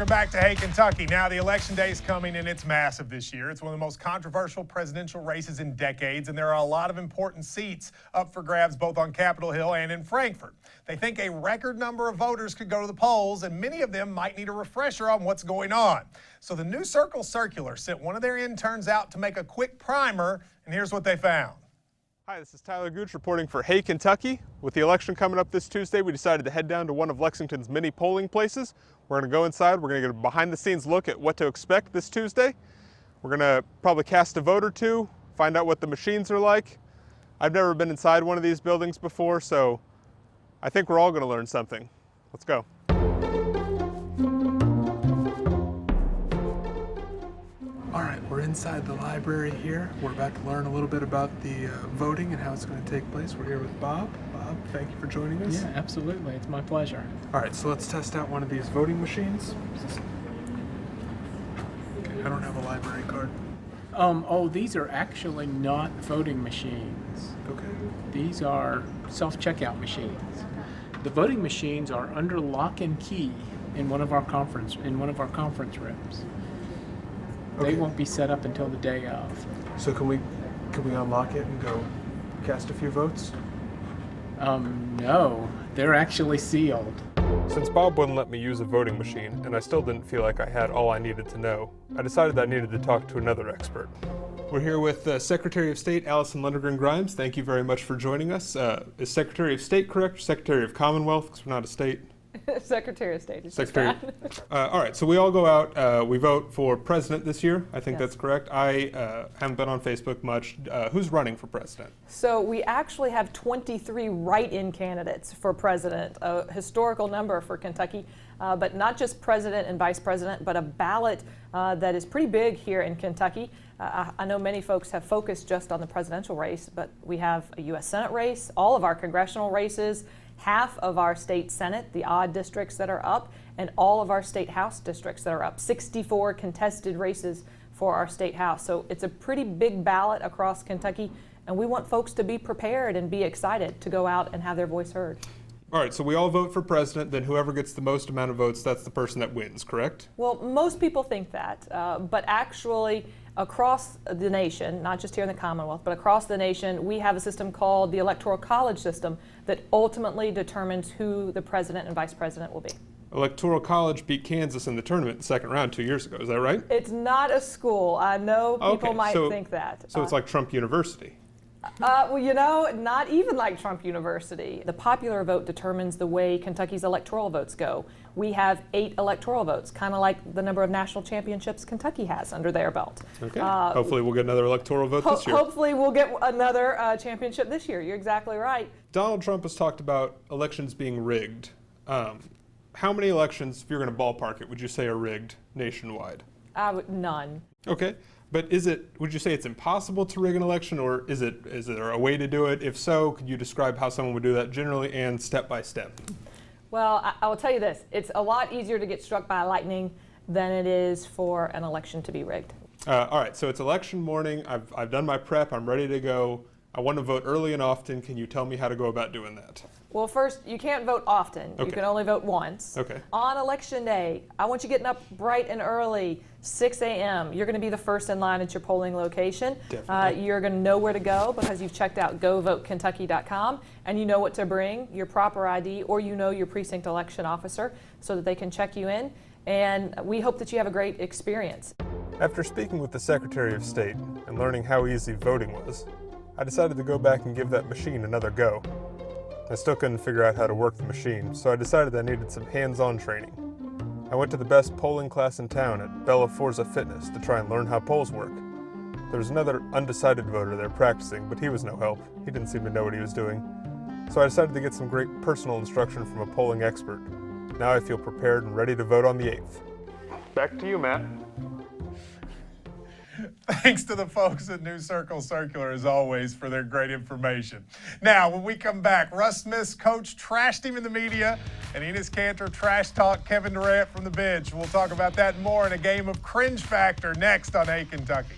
Welcome back to Hey Kentucky. Now the election day is coming and it's massive this year. It's one of the most controversial presidential races in decades, and there are a lot of important seats up for grabs both on Capitol Hill and in Frankfort. They think a record number of voters could go to the polls, and many of them might need a refresher on what's going on. So the New Circle Circular sent one of their interns out to make a quick primer, and here's what they found. Hi, this is Tyler Gooch reporting for Hey Kentucky. With the election coming up this Tuesday, we decided to head down to one of Lexington's many polling places. We're going to go inside, we're going to get a behind-the-scenes look at what to expect this Tuesday. We're going to probably cast a vote or two, find out what the machines are like. I've never been inside one of these buildings before, so I think we're all going to learn something. Let's go. All right, we're inside the library here. We're about to learn a little bit about the voting and how it's going to take place. We're here with Bob. Bob, thank you for joining us. Yeah, absolutely. It's my pleasure. All right, so let's test out one of these voting machines. Okay, I don't have a library card. Oh, these are actually not voting machines. Okay. These are self-checkout machines. The voting machines are under lock and key in one of our conference rooms. Okay. They won't be set up until the day of. So can we unlock it and go cast a few votes? No, they're actually sealed. Since Bob wouldn't let me use a voting machine, and I still didn't feel like I had all I needed to know, I decided that I needed to talk to another expert. We're here with Secretary of State Alison Lundergan-Grimes. Thank you very much for joining us. Is Secretary of State correct, or Secretary of Commonwealth, because we're not a state? Secretary of State. Secretary. All right, so we all go out, we vote for president this year. I think that's correct. I haven't been on Facebook much. Who's running for president? So we actually have 23 write-in candidates for president, a historical number for Kentucky, but not just president and vice president, but a ballot that is pretty big here in Kentucky. I know many folks have focused just on the presidential race, but we have a U.S. Senate race, all of our congressional races, half of our state Senate, the odd districts that are up, and all of our state House districts that are up. 64 contested races for our state House. So it's a pretty big ballot across Kentucky, and we want folks to be prepared and be excited to go out and have their voice heard. All right, so we all vote for president, then whoever gets the most amount of votes, that's the person that wins, correct? Well, most people think that, but actually across the nation, not just here in the Commonwealth, but across the nation, we have a system called the Electoral College system that ultimately determines who the president and vice president will be. Electoral College beat Kansas in the tournament in the second round 2 years ago, is that right? It's not a school. I know people might think that. So it's like Trump University. Well, you know, not even like Trump University. The popular vote determines the way Kentucky's electoral votes go. We have 8 electoral votes, kind of like the number of national championships Kentucky has under their belt. Okay. Hopefully we'll get another electoral vote this year. Hopefully we'll get another championship this year. You're exactly right. Donald Trump has talked about elections being rigged. How many elections, if you're going to ballpark it, would you say are rigged nationwide? None. Okay. But would you say it's impossible to rig an election, or is there a way to do it? If so, could you describe how someone would do that generally and step by step? Well, I will tell you this. It's a lot easier to get struck by lightning than it is for an election to be rigged. All right, so it's election morning. I've done my prep. I'm ready to go. I want to vote early and often. Can you tell me how to go about doing that? Well, first, you can't vote often. Okay. You can only vote once. Okay. On election day, I want you getting up bright and early, 6 a.m. You're going to be the first in line at your polling location. Definitely. You're going to know where to go because you've checked out govotekentucky.com, and you know what to bring, your proper ID, or you know your precinct election officer so that they can check you in. And we hope that you have a great experience. After speaking with the Secretary of State and learning how easy voting was, I decided to go back and give that machine another go. I still couldn't figure out how to work the machine, so I decided I needed some hands-on training. I went to the best polling class in town at Bella Forza Fitness to try and learn how polls work. There was another undecided voter there practicing, but he was no help. He didn't seem to know what he was doing. So I decided to get some great personal instruction from a polling expert. Now I feel prepared and ready to vote on the 8th. Back to you, Matt. Thanks to the folks at New Circle Circular, as always, for their great information. Now, when we come back, Russ Smith's coach trashed him in the media, and Enos Cantor trash talked Kevin Durant from the bench. We'll talk about that and more in a game of Cringe Factor next on Hey Kentucky.